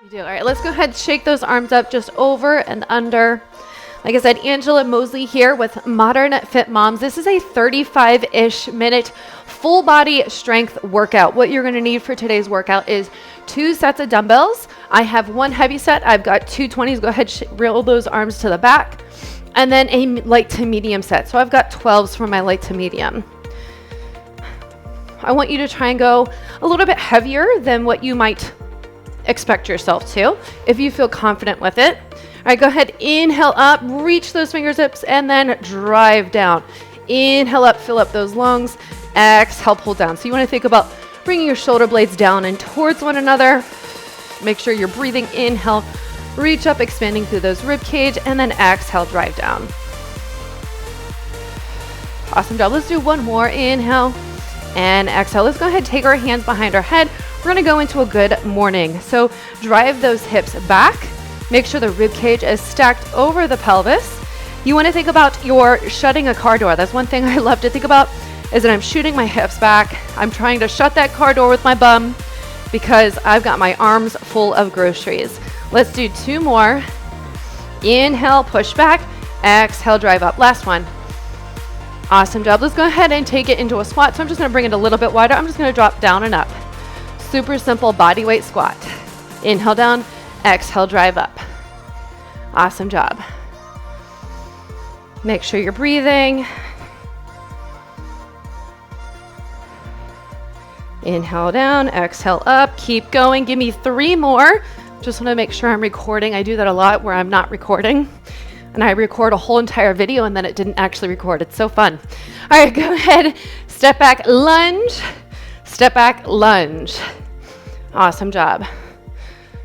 You do. All right, let's go ahead and shake those arms up just over and under. Like I said, Angela Mosley here with Modern Fit Moms. This is a 35-ish minute full body strength workout. What you're going to need for today's workout is 2 sets of dumbbells. I have 1 heavy set. I've got 2 20s. Go ahead, roll those arms to the back. And then a light to medium set. So I've got 12s for my light to medium. I want you to try and go a little bit heavier than what you might expect yourself to, if you feel confident with it. All right, go ahead, inhale up, reach those fingertips, and then drive down. Inhale up, fill up those lungs. Exhale, pull down. So you want to think about bringing your shoulder blades down and towards one another. Make sure you're breathing. Inhale, reach up, expanding through those rib cage, and then exhale, drive down. Awesome job. Let's do one more. Inhale and exhale. Let's go ahead and take our hands behind our head. We're going to go into a good morning. So drive those hips back. Make sure the rib cage is stacked over the pelvis. You want to think about your shutting a car door. That's one thing I love to think about, is that I'm shooting my hips back. I'm trying to shut that car door with my bum because I've got my arms full of groceries. Let's do 2 more. Inhale, push back. Exhale, drive up. Last one. Awesome job. Let's go ahead and take it into a squat. So I'm just going to bring it a little bit wider. I'm just going to drop down and up. Super simple body weight squat. Inhale down, exhale, drive up. Awesome job. Make sure you're breathing. Inhale down, exhale up, keep going. Give me 3 more. Just want to make sure I'm recording. I do that a lot where I'm not recording. And I record a whole entire video and then it didn't actually record. It's so fun. All right, go ahead. Step back, lunge. Step back, lunge. Awesome job.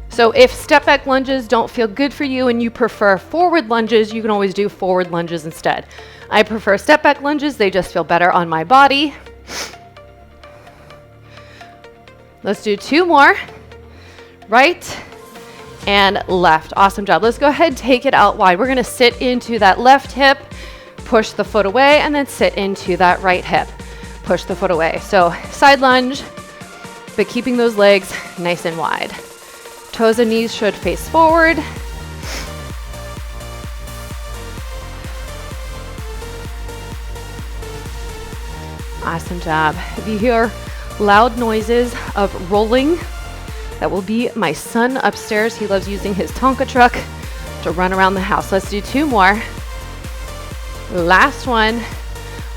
So if step back lunges don't feel good for you and you prefer forward lunges, you can always do forward lunges instead. I prefer step back lunges. They just feel better on my body. Let's do 2 more. Right and left. Awesome job. Let's go ahead and take it out wide. We're going to sit into that left hip, push the foot away, and then sit into that right hip, push the foot away. So side lunge, but keeping those legs nice and wide. Toes and knees should face forward. Awesome job. If you hear loud noises of rolling, that will be my son upstairs. He loves using his Tonka truck to run around the house. Let's do 2 more. Last one.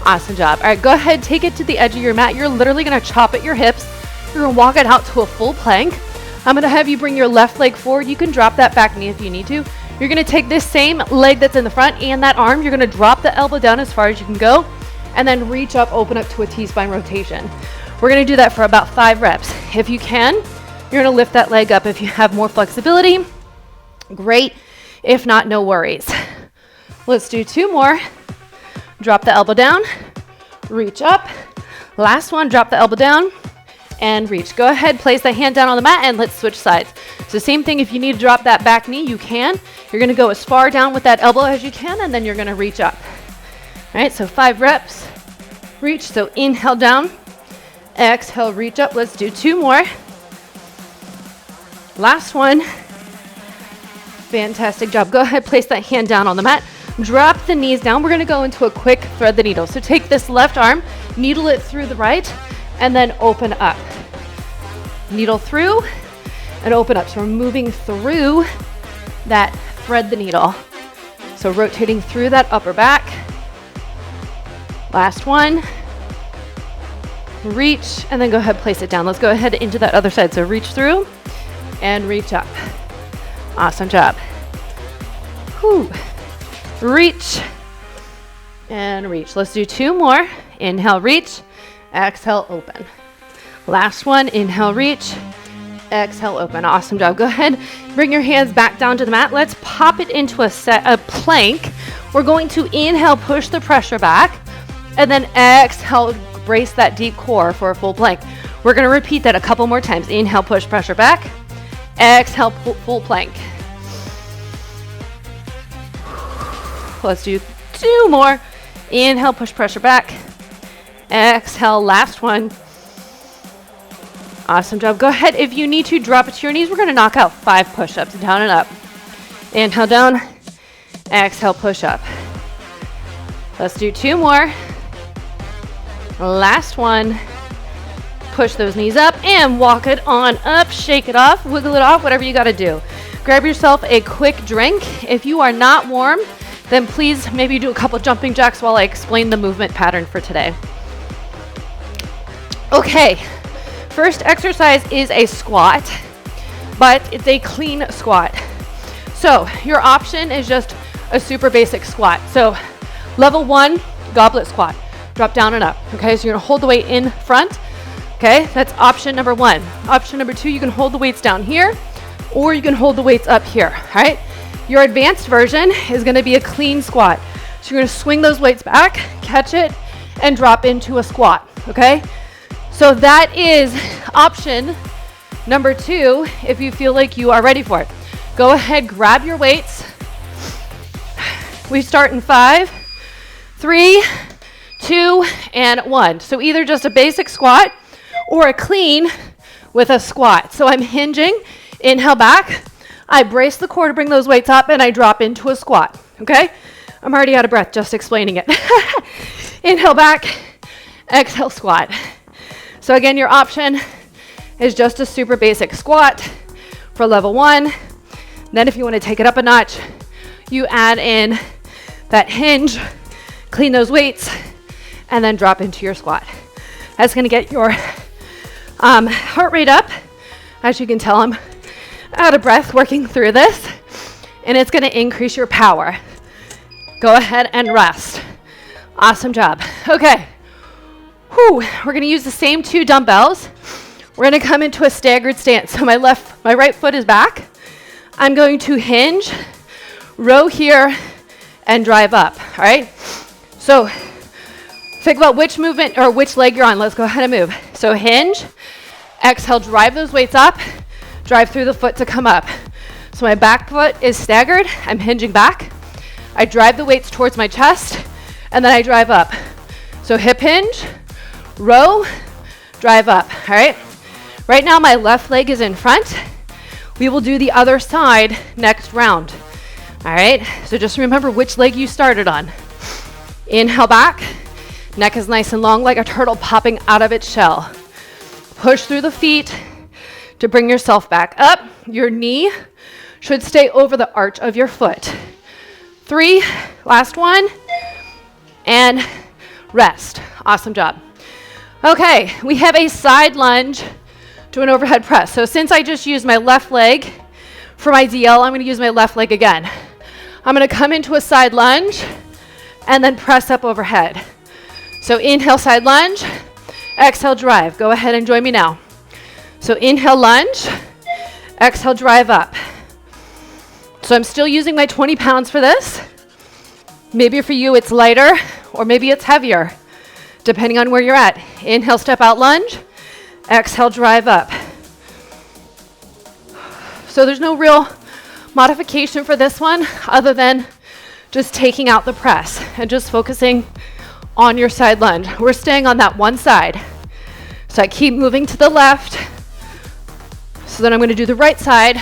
Awesome job. All right, go ahead, take it to the edge of your mat. You're literally gonna chop at your hips. You're gonna walk it out to a full plank. I'm gonna have you bring your left leg forward. You can drop that back knee if you need to. You're gonna take this same leg that's in the front and that arm. You're gonna drop the elbow down as far as you can go and then reach up, open up to a T-spine rotation. We're gonna do that for about 5 reps. If you can, you're gonna lift that leg up. If you have more flexibility, great. If not, no worries. Let's do 2 more. Drop the elbow down, reach up. Last one, drop the elbow down and reach. Go ahead, place the hand down on the mat and let's switch sides. So same thing, if you need to drop that back knee, you can. You're gonna go as far down with that elbow as you can and then you're gonna reach up. All right, so 5 reps, reach. So inhale down, exhale, reach up. Let's do 2 more. Last one. Fantastic job. Go ahead, place that hand down on the mat. Drop the knees down. We're gonna go into a quick thread the needle. So take this left arm, needle it through the right, and then open up. Needle through and open up. So we're moving through that thread the needle. So rotating through that upper back. Last one. Reach, and then go ahead, place it down. Let's go ahead into that other side. So reach through and reach up. Awesome job. Whew. Reach and reach. Let's do 2 more. Inhale, reach. Exhale, open. Last one. Inhale, reach. Exhale, open. Awesome job. Go ahead, bring your hands back down to the mat. Let's pop it into a plank. We're going to inhale, push the pressure back, and then exhale, brace that deep core for a full plank. We're going to repeat that a couple more times. Inhale, push pressure back. Exhale, full plank. Let's do 2 more. Inhale, push pressure back. Exhale, last one. Awesome job. Go ahead. If you need to, drop it to your knees. We're going to knock out 5 push-ups, down and up. Inhale down, exhale, push up. Let's do 2 more. Last one. Push those knees up and walk it on up, shake it off, wiggle it off, whatever you got to do. Grab yourself a quick drink. If you are not warm, then please maybe do a couple jumping jacks while I explain the movement pattern for today. Okay, first exercise is a squat, but it's a clean squat. So your option is just a super basic squat. So level 1, goblet squat, drop down and up. Okay, so you're gonna hold the weight in front. Okay, that's option number 1. Option number 2, you can hold the weights down here, or you can hold the weights up here, all right? Your advanced version is gonna be a clean squat. So you're gonna swing those weights back, catch it, and drop into a squat, okay? So that is option number 2 if you feel like you are ready for it. Go ahead, grab your weights. We start in 5, 3, 2, and 1. So either just a basic squat or a clean with a squat. So I'm hinging, inhale back, I brace the core to bring those weights up, and I drop into a squat, okay? I'm already out of breath just explaining it. Inhale back, exhale, squat. So again, your option is just a super basic squat for level 1. Then if you want to take it up a notch, you add in that hinge, clean those weights, and then drop into your squat. That's going to get your heart rate up. As you can tell, I'm out of breath working through this, and it's going to increase your power. Go ahead and rest. Awesome job. Okay. Whew. We're going to use the same 2 dumbbells. We're going to come into a staggered stance. So my right foot is back. I'm going to hinge, row here, and drive up. All right. So think about which movement or which leg you're on. Let's go ahead and move. So hinge, exhale, drive those weights up, drive through the foot to come up. So my back foot is staggered. I'm hinging back. I drive the weights towards my chest, and then I drive up. So hip hinge, row, drive up. All right. Right now my left leg is in front. We will do the other side next round. All right. So just remember which leg you started on. Inhale back. Neck is nice and long like a turtle popping out of its shell. Push through the feet to bring yourself back up. Your knee should stay over the arch of your foot. 3, last one, and rest. Awesome job. Okay, we have a side lunge to an overhead press. So since I just used my left leg for my DL, I'm going to use my left leg again. I'm going to come into a side lunge and then press up overhead. So inhale, side lunge, exhale, drive. Go ahead and join me now. So inhale, lunge, exhale, drive up. So I'm still using my 20 pounds for this. Maybe for you it's lighter, or maybe it's heavier, depending on where you're at. Inhale, step out, lunge, exhale, drive up. So there's no real modification for this one other than just taking out the press and just focusing on your side lunge. We're staying on that one side. So I keep moving to the left. So then I'm going to do the right side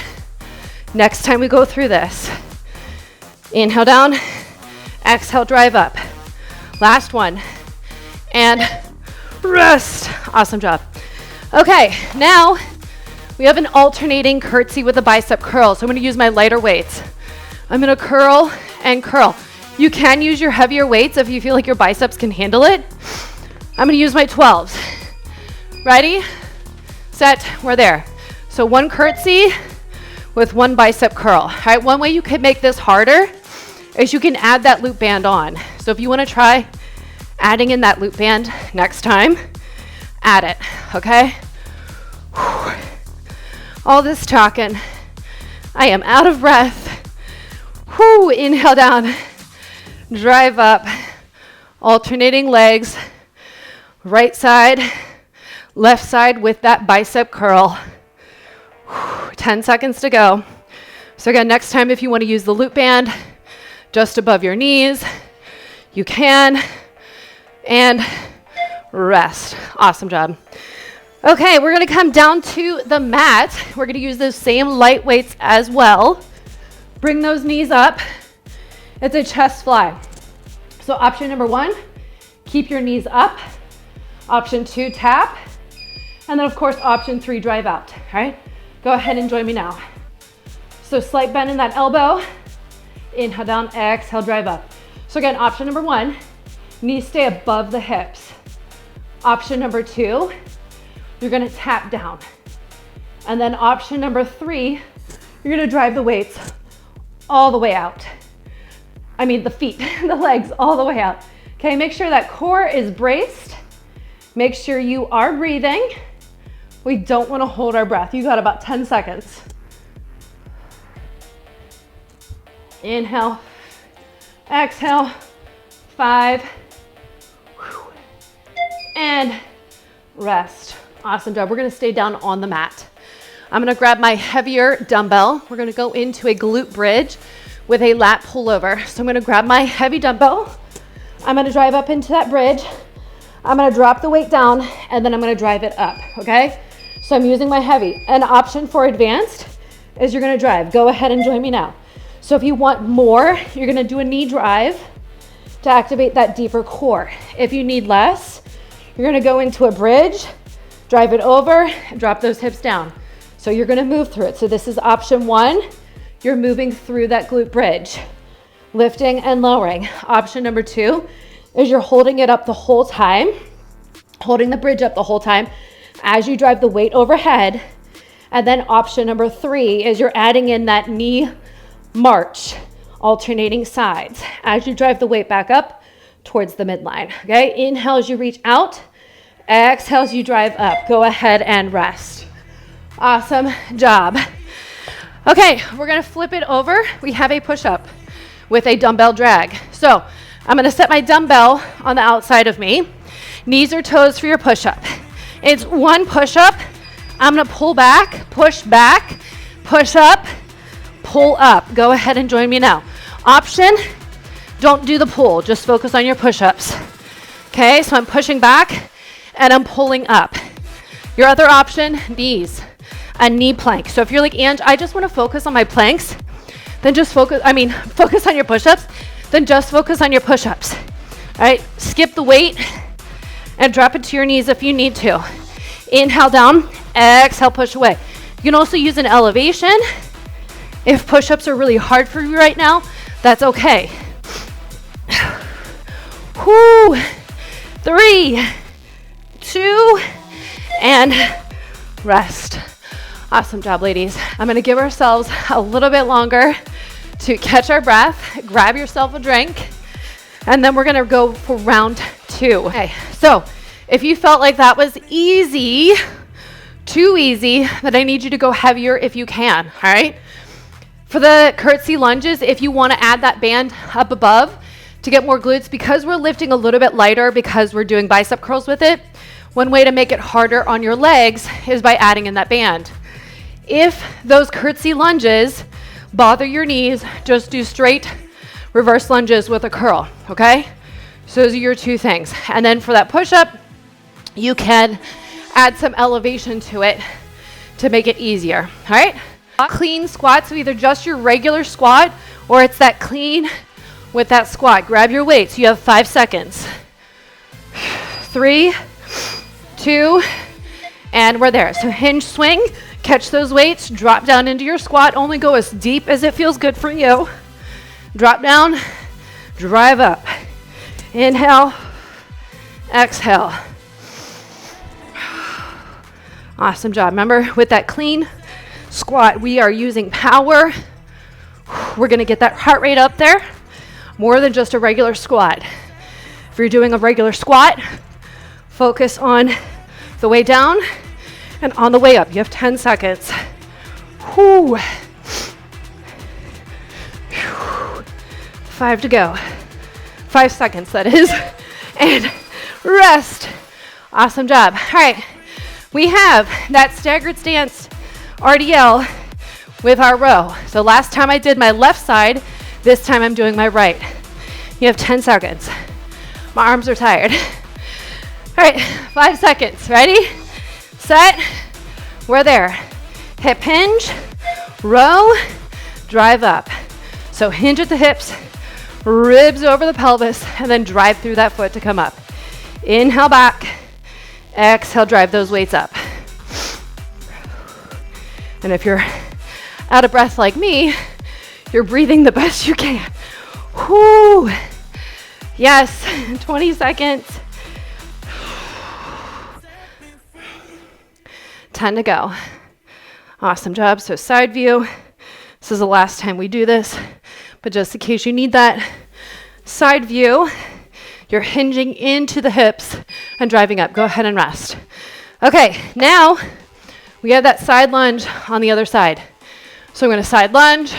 next time we go through this. Inhale down, exhale, drive up. Last one. And rest. Awesome job. Okay, now we have an alternating curtsy with a bicep curl. So I'm going to use my lighter weights. I'm going to curl and curl. You can use your heavier weights if you feel like your biceps can handle it. I'm going to use my 12s. Ready, set, we're there. So one curtsy with one bicep curl. All right, one way you could make this harder is you can add that loop band on. So if you want to try adding in that loop band next time, add it, okay? Whew. All this talking, I am out of breath. Whew, inhale down, drive up, alternating legs, right side, left side with that bicep curl. Whew, 10 seconds to go. So again, next time if you want to use the loop band just above your knees, you can. And rest. Awesome job. Okay, we're gonna come down to the mat. We're gonna use those same light weights as well. Bring those knees up. It's a chest fly. So option number 1, keep your knees up. Option 2, tap. And then of course, option 3, drive out, all right? Go ahead and join me now. So slight bend in that elbow. Inhale down, exhale, drive up. So again, option number 1, knees stay above the hips. Option number 2, you're gonna tap down. And then option number 3, you're gonna drive the weights all the way out. I mean the feet, the legs all the way out. Okay, make sure that core is braced. Make sure you are breathing. We don't wanna hold our breath. You got about 10 seconds. Inhale, exhale, 5, and rest. Awesome job. We're gonna stay down on the mat. I'm gonna grab my heavier dumbbell. We're gonna go into a glute bridge with a lat pullover. So I'm gonna grab my heavy dumbbell. I'm gonna drive up into that bridge. I'm gonna drop the weight down and then I'm gonna drive it up, okay? So I'm using my heavy. An option for advanced is you're gonna drive. Go ahead and join me now. So if you want more, you're gonna do a knee drive to activate that deeper core. If you need less, you're gonna go into a bridge, drive it over, and drop those hips down. So you're gonna move through it. So this is option 1. You're moving through that glute bridge, lifting and lowering. Option number 2 is you're holding it up the whole time, holding the bridge up the whole time as you drive the weight overhead. And then option number 3 is you're adding in that knee march, alternating sides as you drive the weight back up towards the midline, okay? Inhale as you reach out, exhale as you drive up. Go ahead and rest. Awesome job. Okay, we're gonna flip it over. We have a push-up with a dumbbell drag. So I'm gonna set my dumbbell on the outside of me. Knees or toes for your push-up. It's 1 push-up. I'm gonna pull back, push up, pull up. Go ahead and join me now. Option, don't do the pull, just focus on your push-ups. Okay, so I'm pushing back and I'm pulling up. Your other option, knees, a knee plank. So if you're like, Ange, I just wanna focus on my planks, then just focus on your push-ups, then just focus on your push-ups. All right, skip the weight and drop it to your knees if you need to. Inhale down, exhale, push away. You can also use an elevation. If push-ups are really hard for you right now, that's okay. 3, 2, and rest. Awesome job, ladies. I'm gonna give ourselves a little bit longer to catch our breath, grab yourself a drink, and then we're gonna go for round 2. Okay, so if you felt like that was easy, too easy, then I need you to go heavier if you can, all right? For the curtsy lunges, if you wanna add that band up above to get more glutes, because we're lifting a little bit lighter because we're doing bicep curls with it, one way to make it harder on your legs is by adding in that band. If those curtsy lunges bother your knees, just do straight reverse lunges with a curl, okay? So those are your 2 things. And then for that push-up, you can add some elevation to it to make it easier, all right? Clean squat, so either just your regular squat or it's that clean with that squat. Grab your weights. You have 5 seconds. 3, 2, and we're there. So hinge swing, catch those weights, drop down into your squat. Only go as deep as it feels good for you. Drop down, drive up. Inhale, exhale. Awesome job. Remember, with that clean squat, we are using power. We're gonna get that heart rate up there more than just a regular squat. If you're doing a regular squat, focus on the way down and on the way up. You have 10 seconds. 5 to go. 5 seconds, that is. And rest. Awesome job. All right, we have that staggered stance RDL with our row. So last time I did my left side, this time I'm doing my right. You have 10 seconds. My arms are tired. All right, 5 seconds. Ready, set. We're there. Hip hinge, row, drive up. So hinge at the hips, ribs over the pelvis, and then drive through that foot to come up. Inhale back, exhale, drive those weights up. And if you're out of breath like me, you're breathing the best you can. Whoo. Yes, 20 seconds. 10 to go. Awesome job. So side view. This is the last time we do this, but just in case you need that side view, you're hinging into the hips and driving up. Go ahead and rest. Okay, now we have that side lunge on the other side. So I'm going to side lunge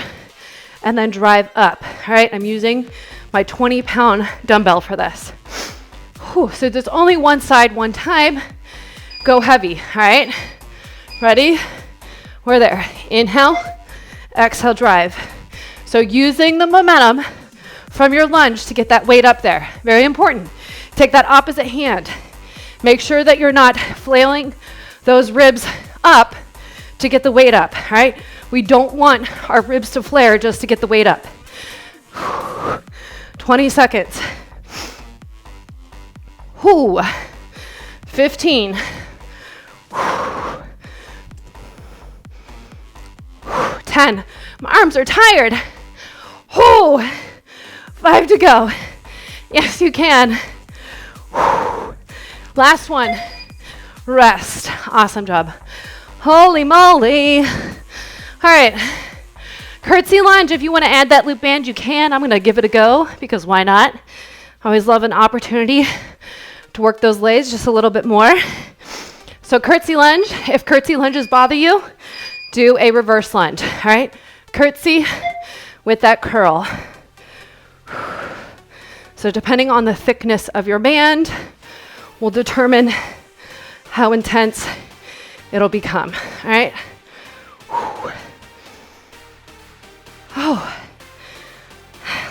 and then drive up. All right, I'm using my 20-pound dumbbell for this. Whew, so there's only one side, one time. Go heavy. All right, ready? We're there. Inhale, exhale, drive. So using the momentum from your lunge to get that weight up there. Very important. Take that opposite hand. Make sure that you're not flailing those ribs up to get the weight up, all right? We don't want our ribs to flare just to get the weight up. 20 seconds. 15. 10. My arms are tired. 5 to go. Yes, you can. Last one. Rest. Awesome job. Holy moly. All right. Curtsy lunge. If you want to add that loop band, you can. I'm going to give it a go because why not? I always love an opportunity to work those legs just a little bit more. So curtsy lunge. If curtsy lunges bother you, do a reverse lunge. All right. Curtsy with that curl. So depending on the thickness of your band will determine how intense it'll become. All right. Oh,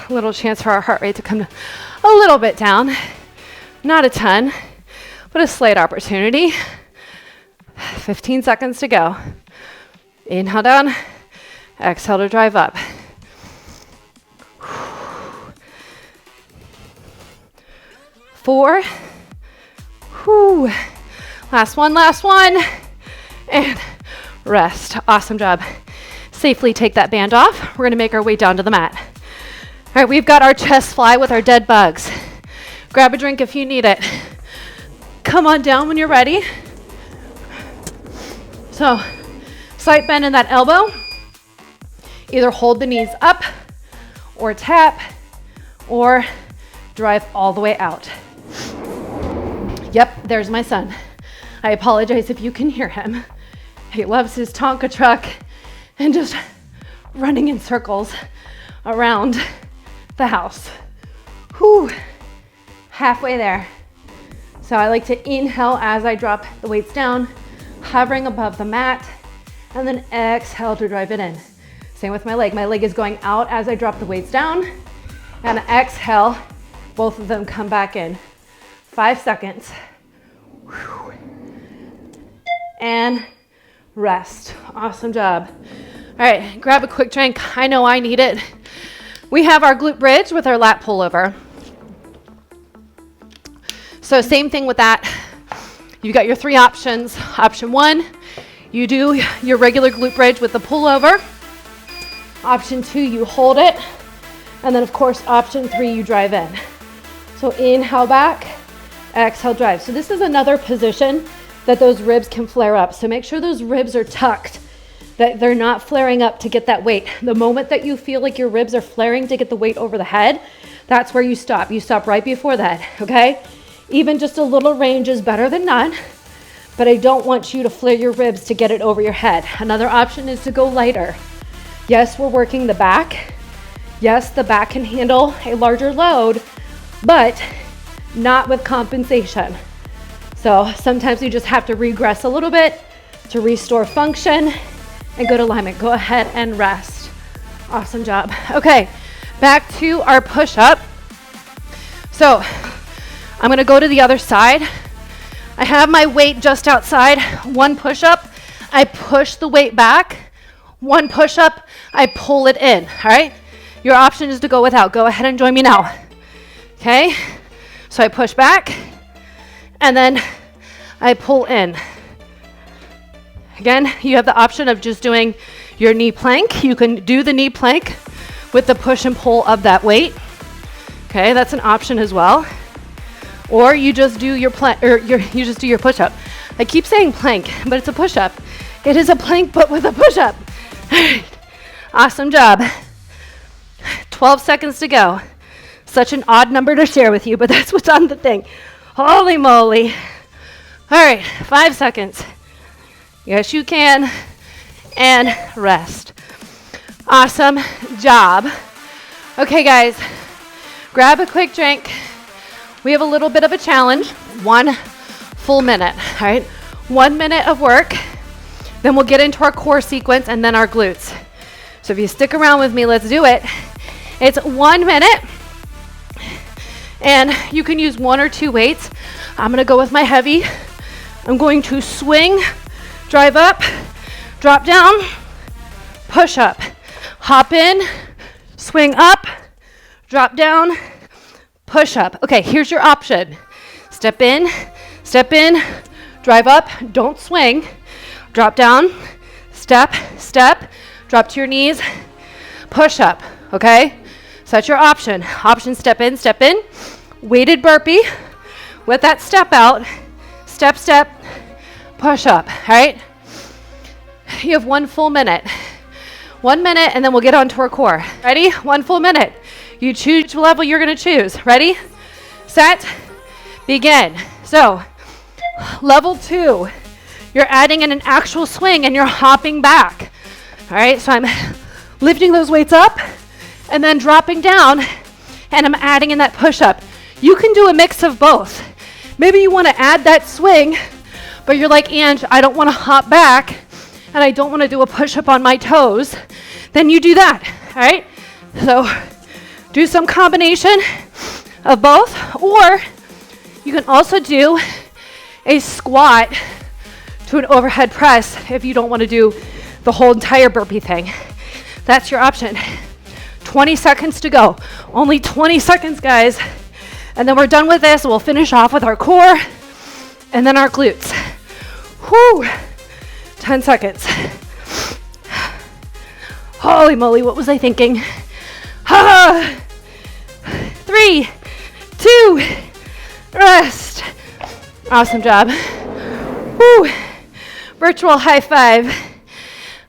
a little chance for our heart rate to come a little bit down. Not a ton, but a slight opportunity. 15 seconds to go. Inhale down, exhale to drive up. 4. Last one. And rest. Awesome job. Safely take that band off. We're going to make our way down to the mat. All right, we've got our chest fly with our dead bugs. Grab a drink if you need it. Come on down when you're ready. So, slight bend in that elbow. Either hold the knees up or tap or drive all the way out. Yep, there's my son. I apologize if you can hear him. He loves his Tonka truck and just running in circles around the house. Halfway there. So I like to inhale as I drop the weights down, hovering above the mat, and then exhale to drive it in. Same with my leg. My leg is going out as I drop the weights down, and exhale, both of them come back in. 5 seconds. And rest. Awesome job. All right, grab a quick drink. I know I need it. We have our glute bridge with our lat pullover. So same thing with that. You got your 3 options. Option 1, you do your regular glute bridge with the pullover. Option 2, you hold it. And then of course, option 3, you drive in. So inhale back, exhale drive. So this is another position that those ribs can flare up. So make sure those ribs are tucked, that they're not flaring up to get that weight. The moment that you feel like your ribs are flaring to get the weight over the head, that's where you stop. You stop right before that, okay? Even just a little range is better than none, but I don't want you to flare your ribs to get it over your head. Another option is to go lighter. Yes, we're working the back. Yes, the back can handle a larger load, but not with compensation. So sometimes you just have to regress a little bit to restore function and go to alignment. Go ahead and rest. Awesome job. Okay, back to our push-up. So I'm gonna go to the other side. I have my weight just outside. One push-up, I push the weight back. One push-up, I pull it in, all right? Your option is to go without. Go ahead and join me now, okay? So I push back, and then I pull in. Again, you have the option of just doing your knee plank. You can do the knee plank with the push and pull of that weight. Okay, that's an option as well. Or you just do your you just do your push-up. I keep saying plank, but it's a push-up. It is a plank, but with a push-up. All right, awesome job. 12 seconds to go. Such an odd number to share with you, but that's what's on the thing. Holy moly. All right, 5 seconds. Yes, you can. And rest. Awesome job. Okay, guys, grab a quick drink. We have a little bit of a challenge. 1 full minute, all right? 1 minute of work. Then we'll get into our core sequence and then our glutes. So if you stick around with me, let's do it. It's 1 minute. And you can use 1 or 2 weights. I'm gonna go with my heavy. I'm going to swing, drive up, drop down, push up, hop in, swing up, drop down, push up. Okay, here's your option. Step in, drive up, don't swing, drop down, step, drop to your knees, push up, okay? So that's your option. Option, step in, weighted burpee with that step out, step, push up, all right? You have 1 full minute. 1 minute, and then we'll get on to our core. Ready? 1 full minute. You choose which level you're gonna choose. Ready, set, begin. So, level 2, you're adding in an actual swing and you're hopping back. All right, so I'm lifting those weights up and then dropping down, and I'm adding in that push-up. You can do a mix of both. Maybe you wanna add that swing, but you're like, Ange, I don't wanna hop back, and I don't wanna do a push-up on my toes. Then you do that, all right? So do some combination of both, or you can also do a squat to an overhead press if you don't wanna do the whole entire burpee thing. That's your option. 20 seconds to go. Only 20 seconds, guys. And then we're done with this. We'll finish off with our core and then our glutes. Whew. 10 seconds. Holy moly, what was I thinking? 3, 2, rest. Awesome job. Whew. Virtual high five.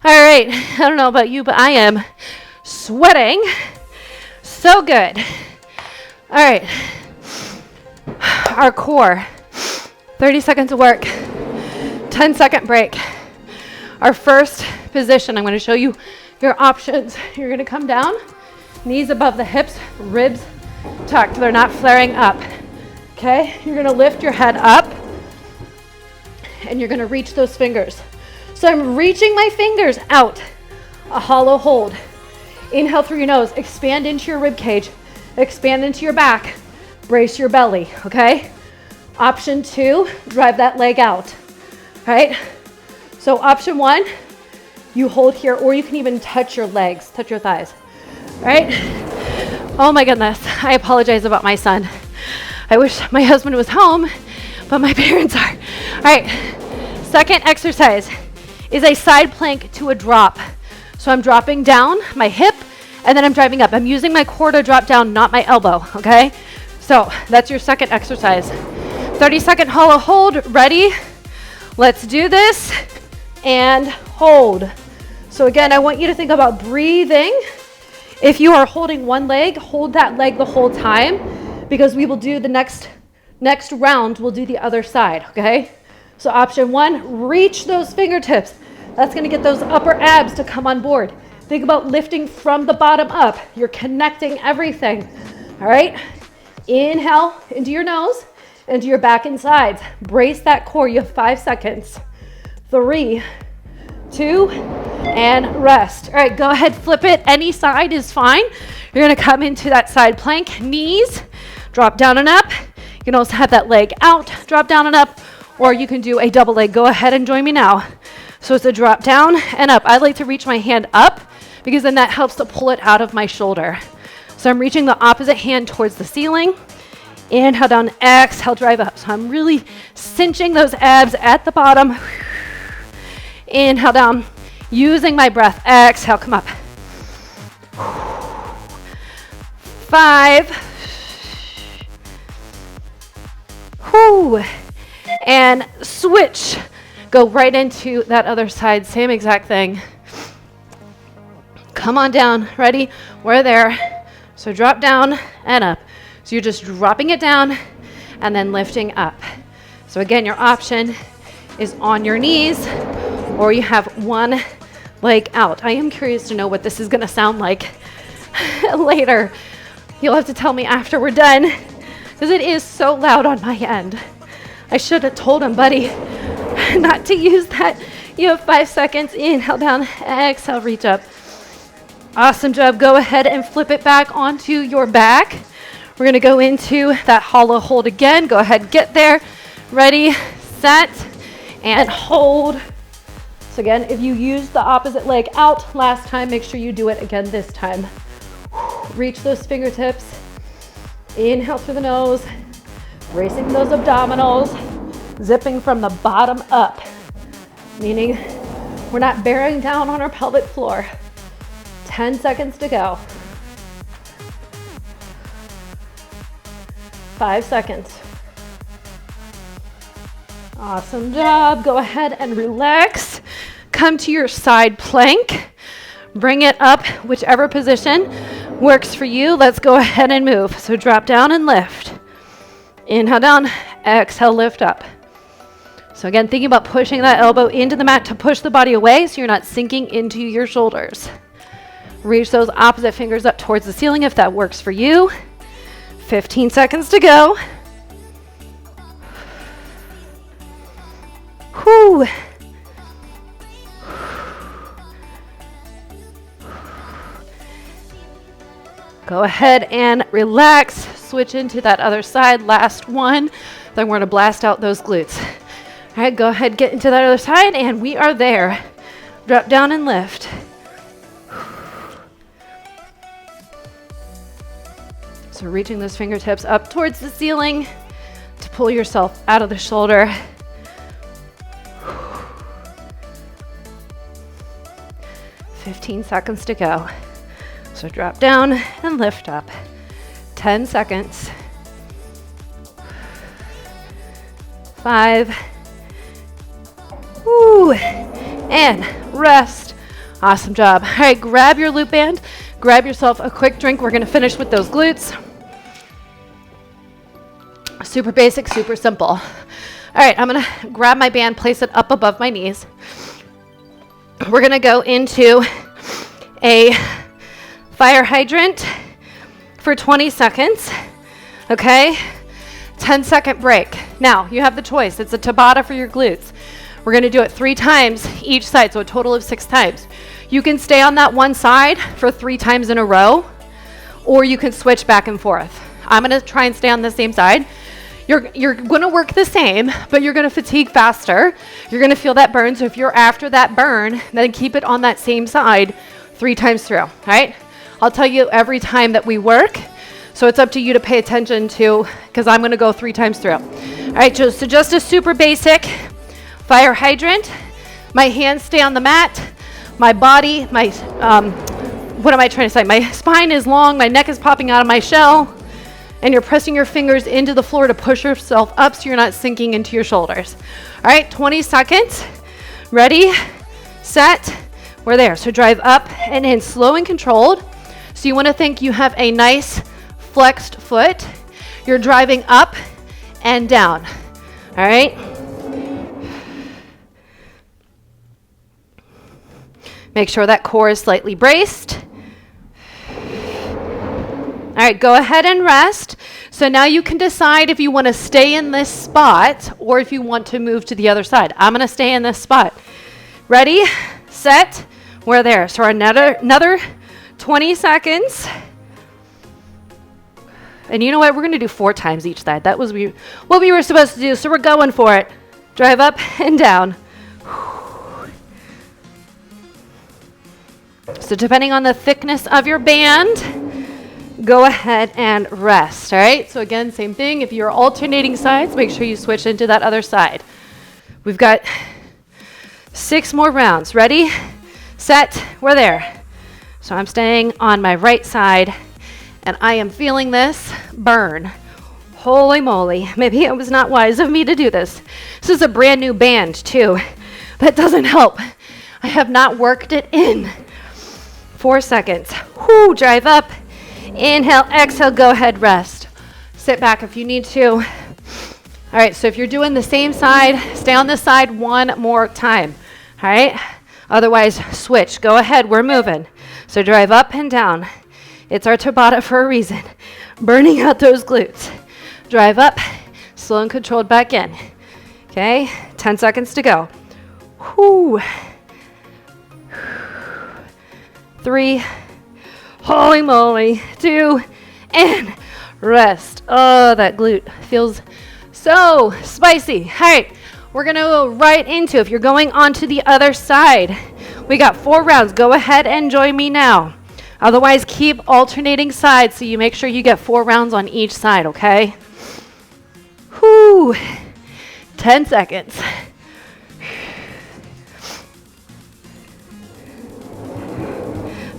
All right, I don't know about you, but I am sweating so good. All right, our core, 30 seconds of work, 10-second break. Our first position, I'm gonna show you your options. You're gonna come down, knees above the hips, ribs tucked, they're not flaring up, okay? You're gonna lift your head up, and you're gonna reach those fingers. So I'm reaching my fingers out, a hollow hold. Inhale through your nose, expand into your rib cage, expand into your back, brace your belly, okay? Option 2, drive that leg out, right? So option 1, you hold here, or you can even touch your legs, touch your thighs, right? Oh my goodness, I apologize about my son. I wish my husband was home, but my parents are. All right, second exercise is a side plank to a drop. So I'm dropping down my hip, and then I'm driving up. I'm using my core to drop down, not my elbow, okay? So that's your second exercise. 30-second hollow hold, ready? Let's do this, and hold. So again, I want you to think about breathing. If you are holding one leg, hold that leg the whole time, because we will do the next round, we'll do the other side, okay? So option 1, reach those fingertips. That's gonna get those upper abs to come on board. Think about lifting from the bottom up. You're connecting everything, all right? Inhale into your nose, into your back and sides. Brace that core, you have 5 seconds. 3, 2, and rest. All right, go ahead, flip it. Any side is fine. You're gonna come into that side plank, knees, drop down and up. You can also have that leg out, drop down and up, or you can do a double leg. Go ahead and join me now. So it's a drop down and up. I like to reach my hand up because then that helps to pull it out of my shoulder. So I'm reaching the opposite hand towards the ceiling. Inhale down, exhale, drive up. So I'm really cinching those abs at the bottom. Inhale down, using my breath. Exhale, come up. 5. Whew. And switch. Go right into that other side. Same exact thing. Come on down. Ready? We're there. So drop down and up. So you're just dropping it down and then lifting up. So again, your option is on your knees, or you have one leg out. I am curious to know what this is going to sound like later. You'll have to tell me after we're done, because it is so loud on my end. I should have told him, buddy, not to use that. You have 5 seconds. Inhale down, exhale, reach up. Awesome job. Go ahead and flip it back onto your back. We're going to go into that hollow hold again. Go ahead, get there. Ready, set, and hold. So again, if you used the opposite leg out last time, make sure you do it again this time. Reach those fingertips. Inhale through the nose. Bracing those abdominals. Zipping from the bottom up. Meaning we're not bearing down on our pelvic floor. 10 seconds to go. 5 seconds. Awesome job. Go ahead and relax. Come to your side plank. Bring it up, whichever position works for you. Let's go ahead and move. So drop down and lift. Inhale down, exhale, lift up. So again, thinking about pushing that elbow into the mat to push the body away so you're not sinking into your shoulders. Reach those opposite fingers up towards the ceiling if that works for you. 15 seconds to go. Whew. Go ahead and relax. Switch into that other side. Last one. Then we're going to blast out those glutes. All right, go ahead, get into that other side, and we are there. Drop down and lift. So reaching those fingertips up towards the ceiling to pull yourself out of the shoulder. 15 seconds to go. So drop down and lift up. 10 seconds. 5. Woo. And rest. Awesome job. All right, grab your loop band. Grab yourself a quick drink. We're going to finish with those glutes. Super basic, super simple. All right, I'm going to grab my band, place it up above my knees. We're going to go into a fire hydrant for 20 seconds. Okay? 10-second break. Now, you have the choice. It's a Tabata for your glutes. We're going to do it 3 times each side, so a total of 6 times. You can stay on that one side for 3 times in a row, or you can switch back and forth. I'm going to try and stay on the same side. You're going to work the same, but you're going to fatigue faster. You're going to feel that burn. So if you're after that burn, then keep it on that same side 3 times through, all right? I'll tell you every time that we work. So it's up to you to pay attention to, because I'm going to go 3 times through. All right, so just a super basic fire hydrant. My hands stay on the mat. My body, what am I trying to say? My spine is long. My neck is popping out of my shell. And you're pressing your fingers into the floor to push yourself up so you're not sinking into your shoulders. All right, 20 seconds. Ready, set, we're there. So drive up and in, slow and controlled. So you want to think you have a nice flexed foot. You're driving up and down. All right. Make sure that core is slightly braced. All right, go ahead and rest. So now you can decide if you want to stay in this spot or if you want to move to the other side. I'm going to stay in this spot. Ready, set, we're there. So another 20 seconds. And you know what? We're going to do 4 times each side. That was what we were supposed to do, so we're going for it. Drive up and down. So depending on the thickness of your band, go ahead and rest, all right? So again, same thing. If you're alternating sides, make sure you switch into that other side. We've got 6 more rounds. Ready, set, we're there. So I'm staying on my right side, and I am feeling this burn. Holy moly, maybe it was not wise of me to do this. This is a brand new band too. That doesn't help. I have not worked it in. 4 seconds. Whoo, drive up. Inhale, exhale, go ahead, rest. Sit back if you need to. All right, so if you're doing the same side, stay on this side one more time. All right, otherwise switch. Go ahead, we're moving. So drive up and down. It's our Tabata for a reason. Burning out those glutes. Drive up, slow and controlled back in. Okay, 10 seconds to go. Whoo. 3, holy moly, 2, and rest. Oh, that glute feels so spicy. All right, we're gonna go right into, if you're going on to the other side, we got 4 rounds. Go ahead and join me now. Otherwise, keep alternating sides so you make sure you get 4 rounds on each side, okay? Whoo, 10 seconds.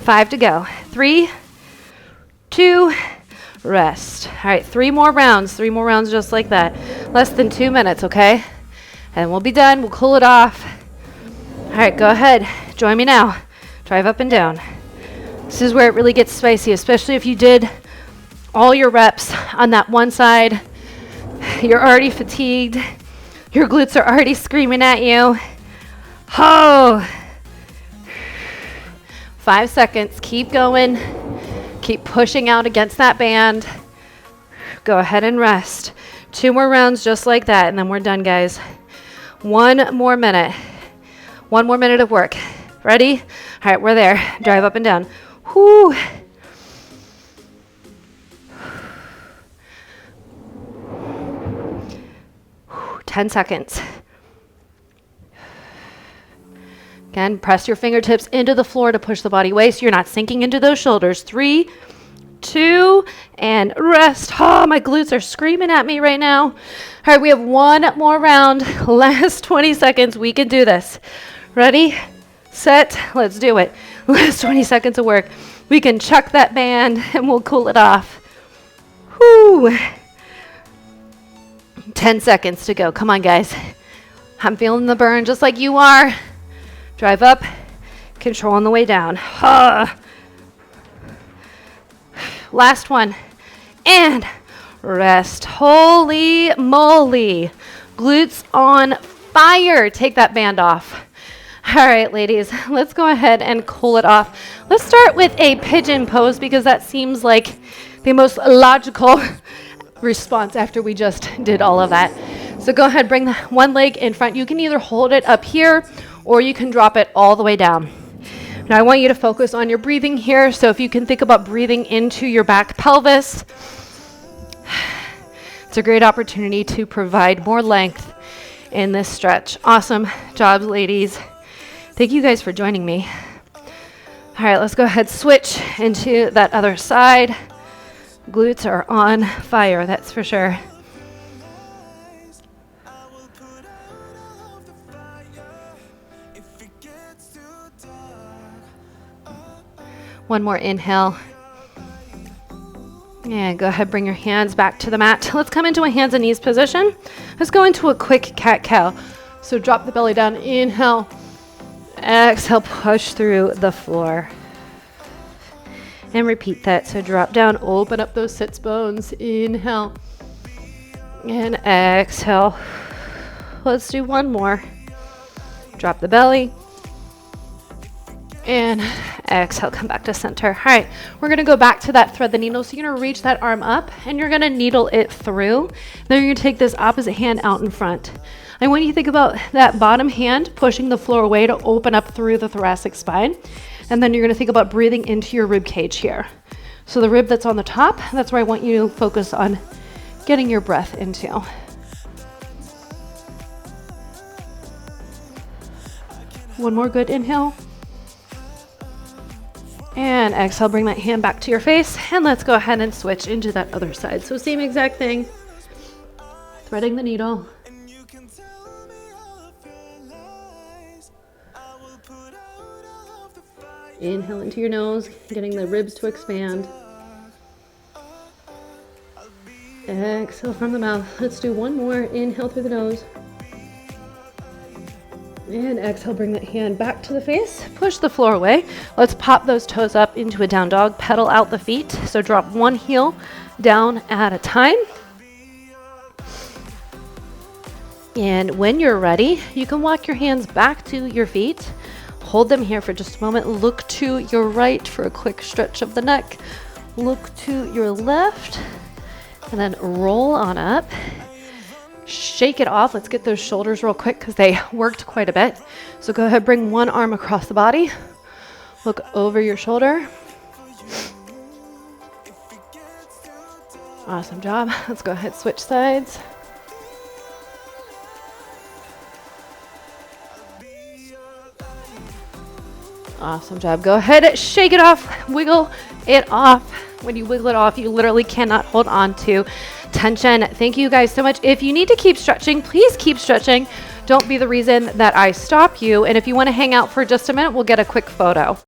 5 to go. 3, 2, rest. All right, 3 more rounds. 3 more rounds just like that. Less than 2 minutes, okay? And we'll be done. We'll cool it off. All right, go ahead. Join me now. Drive up and down. This is where it really gets spicy, especially if you did all your reps on that one side. You're already fatigued. Your glutes are already screaming at you. Oh. 5 seconds. Keep going. Keep pushing out against that band. Go ahead and rest. 2 more rounds just like that, and then we're done, guys. 1 more minute. 1 more minute of work. Ready? All right, we're there. Drive up and down. Whoo. 10 seconds. Again, press your fingertips into the floor to push the body away so you're not sinking into those shoulders. 3, 2, and rest. Oh, my glutes are screaming at me right now. All right, we have 1 more round. Last 20 seconds. We can do this. Ready, set, let's do it. Last 20 seconds of work. We can chuck that band and we'll cool it off. Whoo. 10 seconds to go. Come on, guys. I'm feeling the burn just like you are. Drive up, control on the way down. Last one. And rest. Holy moly. Glutes on fire. Take that band off. All right, ladies, let's go ahead and cool it off. Let's start with a pigeon pose because that seems like the most logical response after we just did all of that. So go ahead, bring the one leg in front. You can either hold it up here or you can drop it all the way down. Now I want you to focus on your breathing here. So if you can think about breathing into your back pelvis, it's a great opportunity to provide more length in this stretch. Awesome job, ladies. Thank you guys for joining me. All right, let's go ahead, switch into that other side. Glutes are on fire, that's for sure. One more inhale. And go ahead, bring your hands back to the mat. Let's come into a hands and knees position. Let's go into a quick cat-cow. So drop the belly down, inhale. Exhale, push through the floor. And repeat that. So drop down, open up those sits bones. Inhale. And exhale. Let's do one more. Drop the belly. And exhale, come back to center. All right, we're gonna go back to that thread the needle. So you're gonna reach that arm up and you're gonna needle it through. Then you're gonna take this opposite hand out in front. I want you to think about that bottom hand pushing the floor away to open up through the thoracic spine. And then you're gonna think about breathing into your rib cage here. So the rib that's on the top, that's where I want you to focus on getting your breath into. One more good inhale. And exhale, bring that hand back to your face. And let's go ahead and switch into that other side. So same exact thing. Threading the needle. Inhale into your nose, getting the ribs to expand. Exhale from the mouth. Let's do one more. Inhale through the nose. And exhale, bring that hand back to the face. Push the floor away. Let's pop those toes up into a down dog. Pedal out the feet. So drop one heel down at a time. And when you're ready, you can walk your hands back to your feet. Hold them here for just a moment. Look to your right for a quick stretch of the neck. Look to your left. And then roll on up. Shake it off. Let's get those shoulders real quick because they worked quite a bit. So go ahead, bring one arm across the body. Look over your shoulder. Awesome job. Let's go ahead, switch sides. Awesome job. Go ahead, shake it off, wiggle it off. When you wiggle it off, you literally cannot hold on to tension. Thank you guys so much. If you need to keep stretching, please keep stretching. Don't be the reason that I stop you. And if you want to hang out for just a minute, we'll get a quick photo.